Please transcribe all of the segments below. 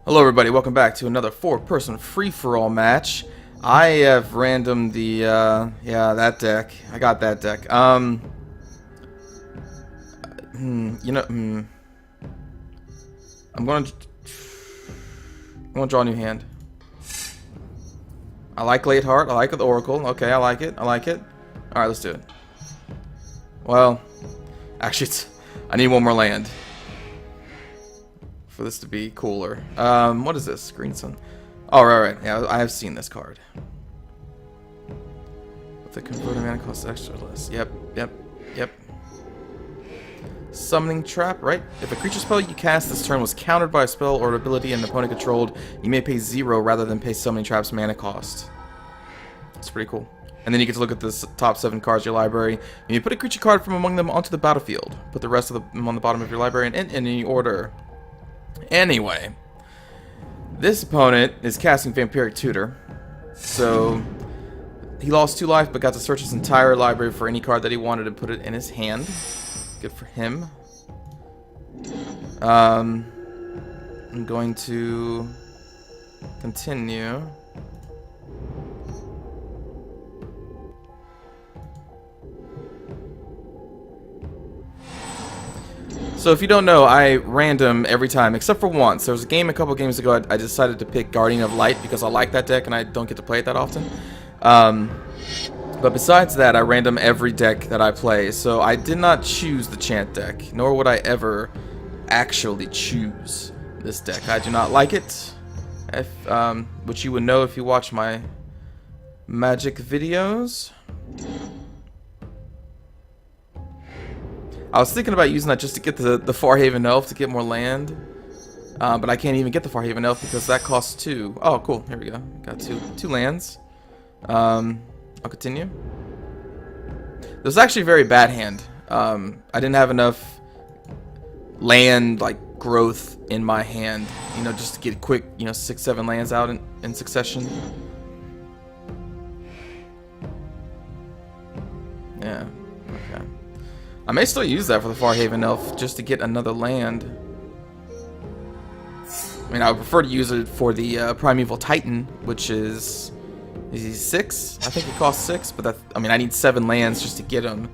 Hello everybody, welcome back to another 4-person free-for-all match. I have randomed the, yeah, that deck. I got that deck. I'm gonna draw a new hand. I like Late Heart, I like the Oracle. Okay, I like it, Alright, let's do it. Well, actually, I need one more land for this to be cooler. What is this? Green Sun. Oh, right. Yeah, I have seen this card. With the converter mana cost extra less. Yep. Summoning Trap, right? If a creature spell you cast this turn was countered by a spell or ability an opponent controlled, you may pay 0 rather than pay Summoning Trap's mana cost. That's pretty cool. And then you get to look at the top 7 cards of your library, and you put a creature card from among them onto the battlefield. Put the rest of them on the bottom of your library in any order. Anyway, this opponent is casting Vampiric Tutor, so he lost 2 life but got to search his entire library for any card that he wanted and put it in his hand. Good for him. I'm going to continue. So if you don't know, I random every time, except for once. There was a game a couple games ago I decided to pick Guardian of Light because I like that deck and I don't get to play it that often. But besides that, I random every deck that I play. So I did not choose the Chant deck, nor would I ever actually choose this deck. I do not like it, which you would know if you watch my Magic videos. I was thinking about using that just to get the Farhaven Elf to get more land, but I can't even get the Farhaven Elf because that costs 2. Oh, cool. Here we go. Got two lands. I'll continue. This was actually a very bad hand. I didn't have enough land growth in my hand, just to get quick, 6-7 lands out in succession. Yeah. Okay. I may still use that for the Farhaven Elf just to get another land. I mean, I would prefer to use it for the Primeval Titan, which is he 6? I think it costs 6, but I need 7 lands just to get him.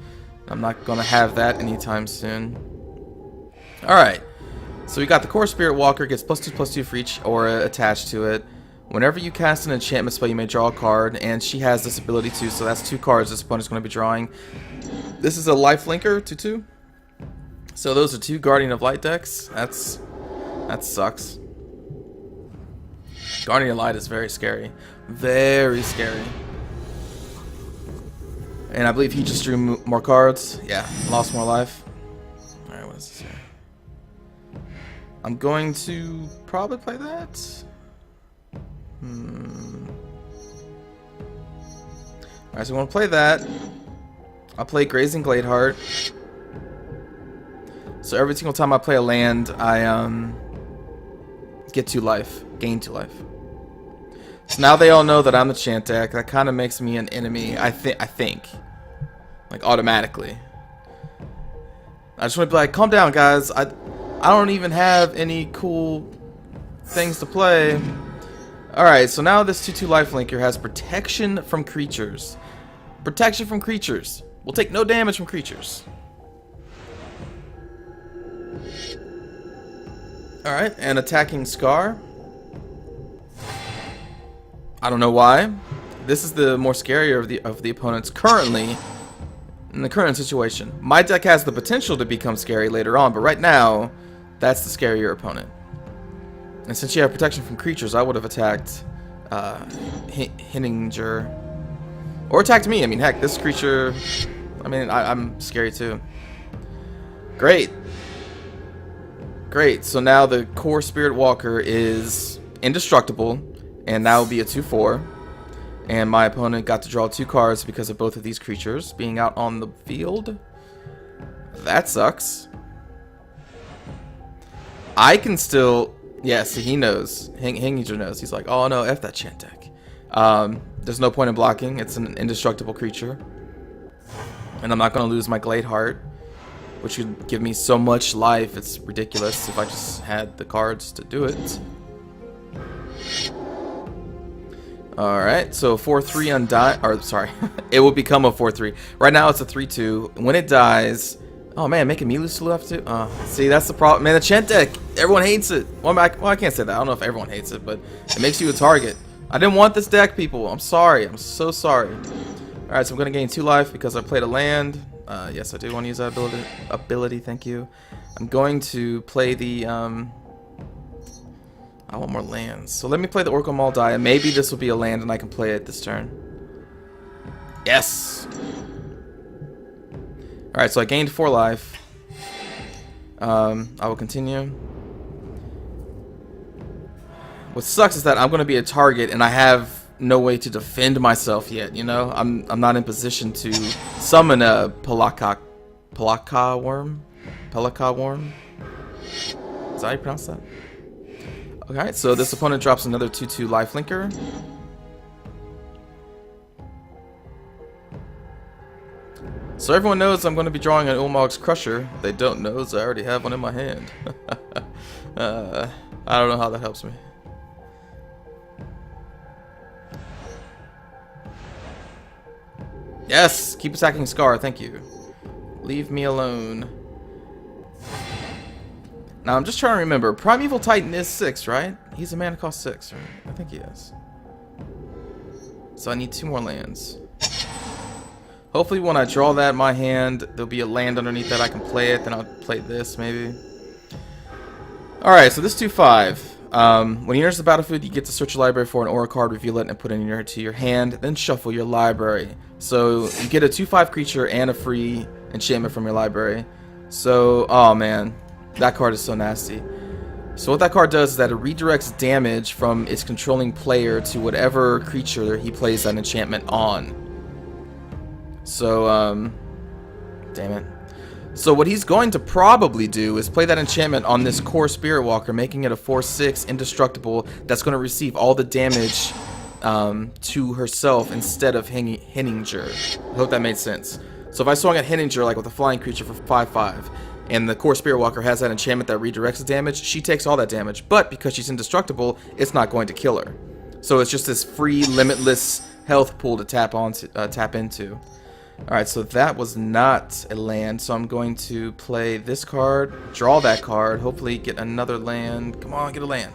I'm not gonna have that anytime soon. Alright, so we got the Core Spirit Walker, gets +2/+2 for each aura attached to it. Whenever you cast an enchantment spell, you may draw a card, and she has this ability too, so that's 2 cards this opponent's going to be drawing. This is a lifelinker, 2/2. So those are 2 Guardian of Light decks. That sucks. Guardian of Light is very scary. Very scary. And I believe he just drew more cards. Yeah, lost more life. Alright, what is this here? I'm going to probably play that. Alright, so I want to play that. I'll play Grazing Gladeheart. So every single time I play a land, I get 2 life, gain 2 life. So now they all know that I'm the Chant deck. That kind of makes me an enemy, I think. Automatically. I just want to be like, calm down, guys. I don't even have any cool things to play. Alright, so now this 2/2 lifelinker has protection from creatures. Protection from creatures. Will take no damage from creatures. Alright, and attacking Scar. I don't know why. This is the more scarier of the opponents currently in the current situation. My deck has the potential to become scary later on, but right now, that's the scarier opponent. And since you have protection from creatures, I would have attacked Hinninger. Or attacked me. I mean, heck, this creature... I'm scary too. Great. Great. So now the Core Spirit Walker is indestructible, and now will be a 2/4. And my opponent got to draw 2 cards because of both of these creatures being out on the field. That sucks. I can still... Yes, he knows. Hinginger knows. He's like, oh no, F that Chant deck. There's no point in blocking. It's an indestructible creature. And I'm not going to lose my Gladeheart, which would give me so much life. It's ridiculous if I just had the cards to do it. Alright, so 4-3 undying, or sorry, it will become a 4-3. Right now it's a 3-2. When it dies, oh man, making me lose to left too? See, that's the problem. Man, the Chant deck, everyone hates it. Well, I can't say that. I don't know if everyone hates it, but it makes you a target. I didn't want this deck, people. I'm sorry. I'm so sorry. Alright, so I'm going to gain 2 life because I played a land. Yes, I do want to use that ability. Thank you. I'm going to play the... I want more lands. So let me play the Oracle Maul die, and maybe this will be a land and I can play it this turn. Yes! Alright, so I gained 4 life. I will continue. What sucks is that I'm going to be a target and I have no way to defend myself yet, you know? I'm not in position to summon a Pelakka worm? Pelakka worm? Is that how you pronounce that? Okay, so this opponent drops another 2/2 lifelinker. So everyone knows I'm going to be drawing an Ulamog's Crusher. They don't know is I already have one in my hand. I don't know how that helps me. Yes! Keep attacking Scar, thank you. Leave me alone. Now I'm just trying to remember. Primeval Titan is 6, right? He's a mana cost 6, right? I think he is. So I need 2 more lands. Hopefully when I draw that in my hand, there'll be a land underneath that I can play it. Then I'll play this, maybe. Alright, so this 2/5. When he enters the battlefield, you get to search your library for an aura card, reveal it, and put it into your hand. Then shuffle your library. So you get a 2/5 creature and a free enchantment from your library. So, oh man. That card is so nasty. So what that card does is that it redirects damage from its controlling player to whatever creature he plays that enchantment on. So, damn it. So what he's going to probably do is play that enchantment on this core Spirit Walker, making it a 4/6 indestructible that's going to receive all the damage to herself instead of Henninger. I hope that made sense. So if I swung at Henninger like with a flying creature for 5/5, and the core Spirit Walker has that enchantment that redirects the damage, she takes all that damage. But because she's indestructible, it's not going to kill her. So it's just this free, limitless health pool to tap into. Alright, so that was not a land. So I'm going to play this card, draw that card, hopefully get another land. Come on, get a land.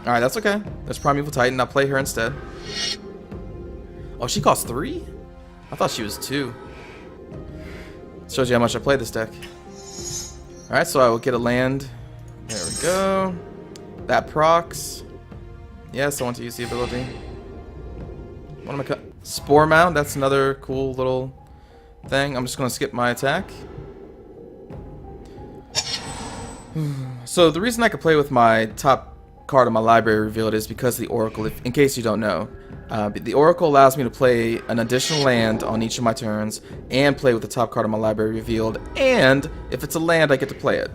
Alright, that's okay. There's Primeval Titan. I'll play her instead. Oh, she costs 3? I thought she was 2. Shows you how much I play this deck. Alright, so I will get a land. There we go. That procs. Yes, I want to use the ability. What am I cut? Spore Mound, that's another cool little thing. I'm just going to skip my attack. So the reason I can play with my top card of my library revealed is because of the Oracle, in case you don't know. The Oracle allows me to play an additional land on each of my turns and play with the top card of my library revealed, and if it's a land, I get to play it.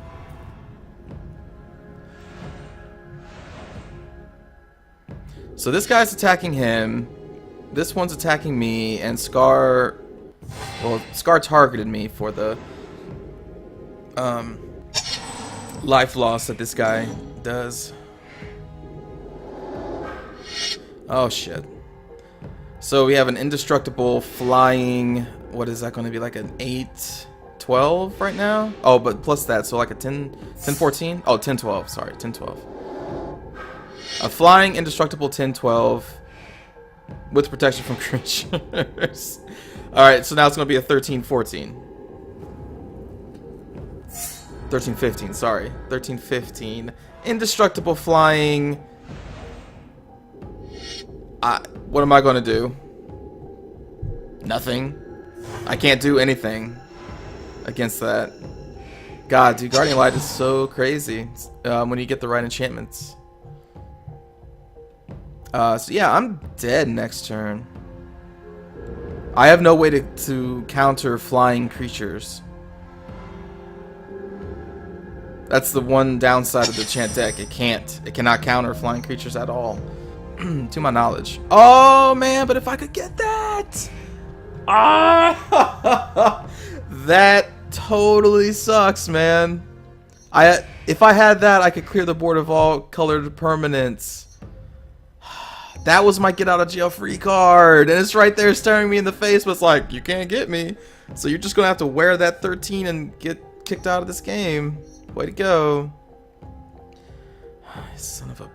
So this guy's attacking him, this one's attacking me, and Scar targeted me for the life loss that this guy does. Oh shit. So we have an indestructible flying, what is that going to be, like an 8/12 right now? Oh, but plus that, so like a 10/14? Oh, 10/12, sorry, 10/12. A flying indestructible 10/12 with protection from creatures. Alright, so now it's going to be a 13/14. 13/15, sorry. 13/15. Indestructible flying. What am I going to do? Nothing. I can't do anything against that. God, dude, Guardian Light is so crazy when you get the right enchantments. So yeah, I'm dead next turn. I have no way to counter flying creatures. That's the one downside of the Chant deck. It cannot counter flying creatures at all. To my knowledge. Oh man, but if I could get that! Ah! That totally sucks, man. If I had that, I could clear the board of all colored permanents. That was my get out of jail free card, and it's right there staring me in the face, but it's like, you can't get me. So you're just gonna have to wear that 13 and get kicked out of this game. Way to go. Son of a...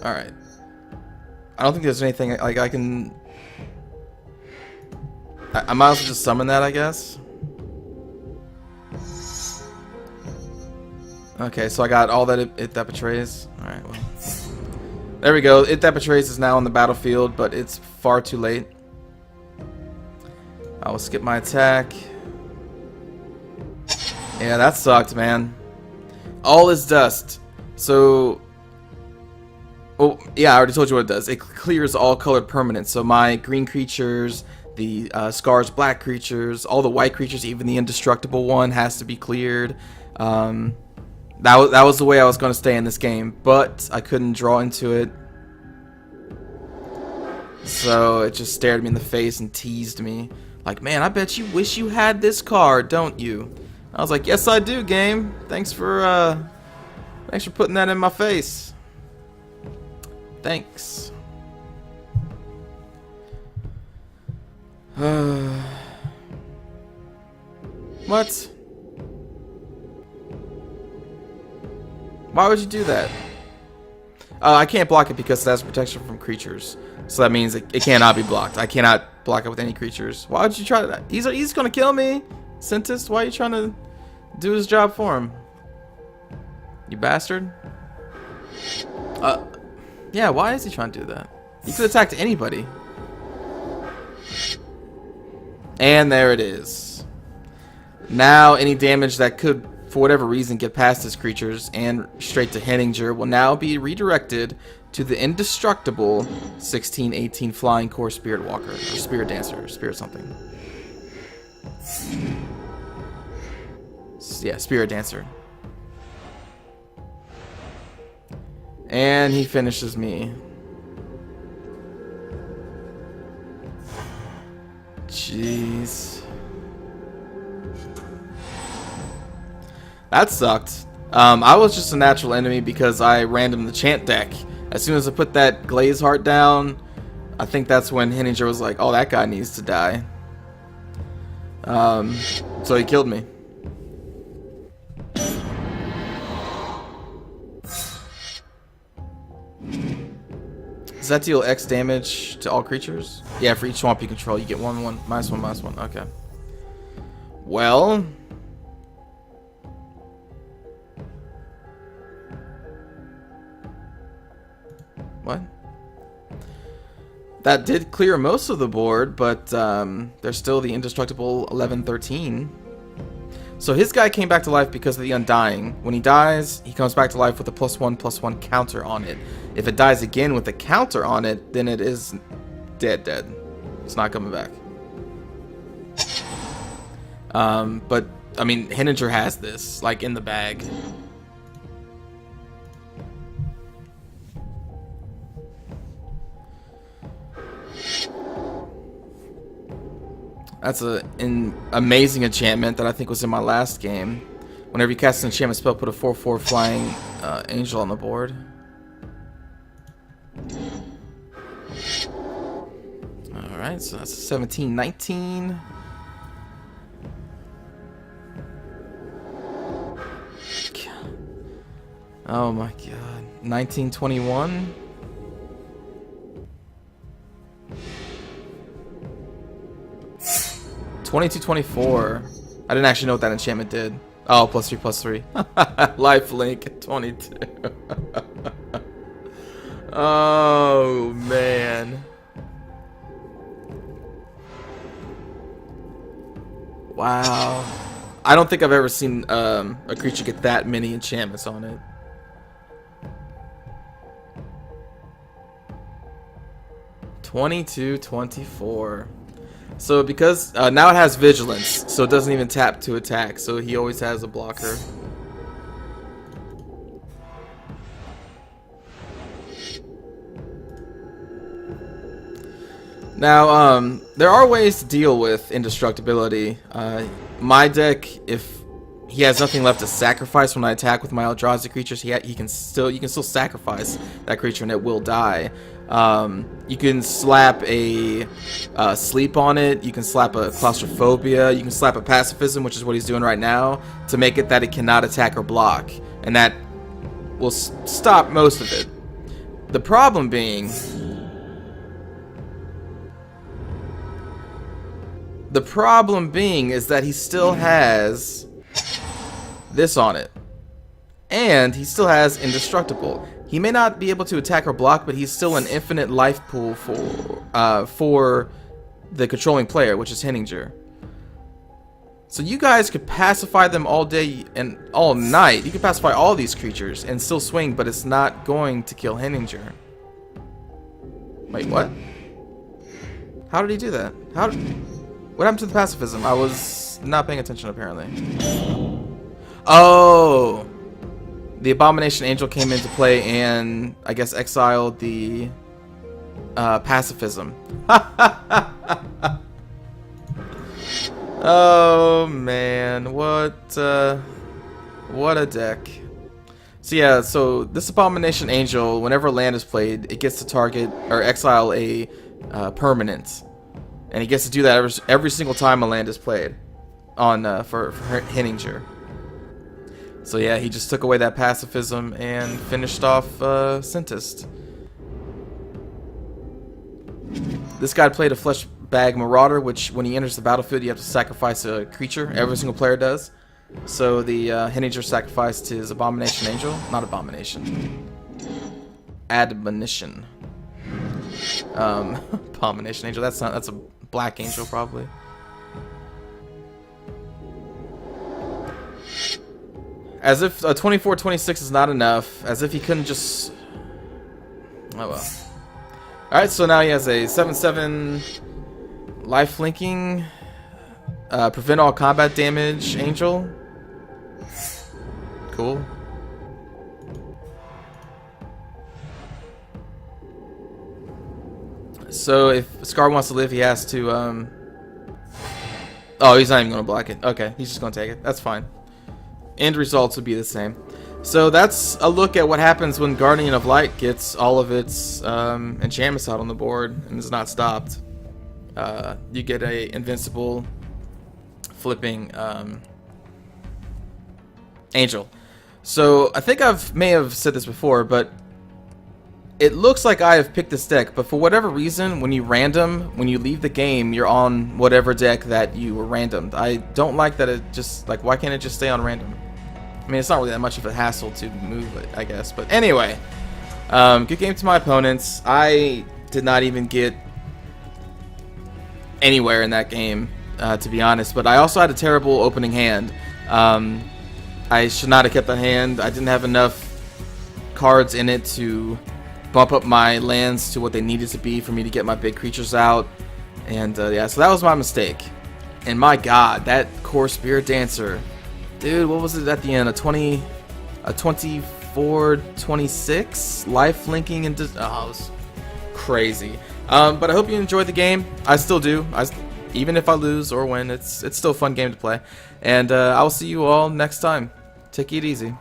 Alright. I don't think there's anything, like, I can... I might as well just summon that, I guess. Okay, so I got all that it that betrays. Alright, well... There we go. It that betrays is now on the battlefield, but it's far too late. I will skip my attack. Yeah, that sucked, man. All is dust. So... Oh, yeah, I already told you what it does. It clears all colored permanents. So my green creatures, the Scar's black creatures, all the white creatures, even the indestructible one has to be cleared. That was the way I was going to stay in this game, but I couldn't draw into it. So it just stared me in the face and teased me. Like, man, I bet you wish you had this card, don't you? I was like, yes, I do, game. Thanks for putting that in my face. Thanks. What? Why would you do that? I can't block it because it has protection from creatures. So that means it cannot be blocked. I cannot block it with any creatures. Why would you try that? He's gonna kill me. Centist, why are you trying to do his job for him? You bastard. Yeah, why is he trying to do that? He could attack anybody. And there it is. Now any damage that could, for whatever reason, get past his creatures and straight to Henninger will now be redirected to the indestructible 16/18 Flying Core Spirit Walker, or Spirit Dancer, or Spirit something. Yeah, Spirit Dancer. And he finishes me. Jeez. That sucked. I was just a natural enemy because I random the chant deck. As soon as I put that Glaze Heart down, I think that's when Henninger was like, oh, that guy needs to die. So he killed me. Does that deal X damage to all creatures? Yeah, for each swamp you control, you get -1/-1, -1/-1. Okay. Well... What? That did clear most of the board, but there's still the indestructible 11/13. So his guy came back to life because of the Undying. When he dies, he comes back to life with a +1/+1 counter on it. If it dies again with a counter on it, then it is dead. It's not coming back. But, I mean, Henninger has this, like, in the bag. That's an amazing enchantment that I think was in my last game. Whenever you cast an enchantment spell, put a 4/4 flying angel on the board. Alright, so that's 17/19. Oh my god. 19/21. (22/24). I didn't actually know what that enchantment did. Oh, +3/+3. Life link 22. Oh man. Wow. I don't think I've ever seen a creature get that many enchantments on it. (22/24). So because now it has vigilance, so it doesn't even tap to attack, so he always has a blocker. Now there are ways to deal with indestructibility. My deck, if he has nothing left to sacrifice when I attack with my Eldrazi creatures, you can still sacrifice that creature and it will die. You can slap a sleep on it. You can slap a claustrophobia. You can slap a pacifism, which is what he's doing right now, to make it that it cannot attack or block, and that will stop most of it. The problem being, is that he still has this on it, and he still has indestructible. He may not be able to attack or block, but he's still an infinite life pool for the controlling player, which is Henninger. So you guys could pacify them all day and all night. You could pacify all these creatures and still swing, but it's not going to kill Henninger. Wait, what? How did he do that? What happened to the pacifism? I was not paying attention, apparently. Oh! The Abomination Angel came into play and, I guess, exiled the pacifism. Oh, man. What a deck. So, yeah, so this Abomination Angel, whenever land is played, it gets to target or exile a permanent. And he gets to do that every single time a land is played on for Henninger. So yeah, he just took away that pacifism and finished off Scintist. This guy played a Flesh Bag Marauder, which when he enters the battlefield, you have to sacrifice a creature. Every single player does. So the Henninger sacrificed his Abomination Angel. Not Abomination. Admonition. Abomination Angel. That's a black angel, probably. As if a 24-26 is not enough. As if he couldn't just... Oh well. Alright, so now he has a 7/7 life linking. Prevent all combat damage angel. Cool. So if Scar wants to live, he has to... Oh, he's not even going to block it. Okay, he's just going to take it. That's fine. End results would be the same. So that's a look at what happens when Guardian of Light gets all of its enchantments out on the board and is not stopped. You get a invincible flipping angel. So I think may have said this before, but it looks like I have picked this deck, but for whatever reason, when you leave the game, you're on whatever deck that you were randomed. I don't like that it just, like, why can't it just stay on random? I mean, it's not really that much of a hassle to move it, I guess. But anyway, good game to my opponents. I did not even get anywhere in that game, to be honest. But I also had a terrible opening hand. I should not have kept that hand. I didn't have enough cards in it to bump up my lands to what they needed to be for me to get my big creatures out. And yeah, so that was my mistake. And my god, that Core Spirit Dancer, dude, what was it at the end? A 24-26 life linking and oh, it was crazy. But I hope you enjoyed the game. I still do. Even if I lose or win, it's still a fun game to play. And I will see you all next time. Take it easy.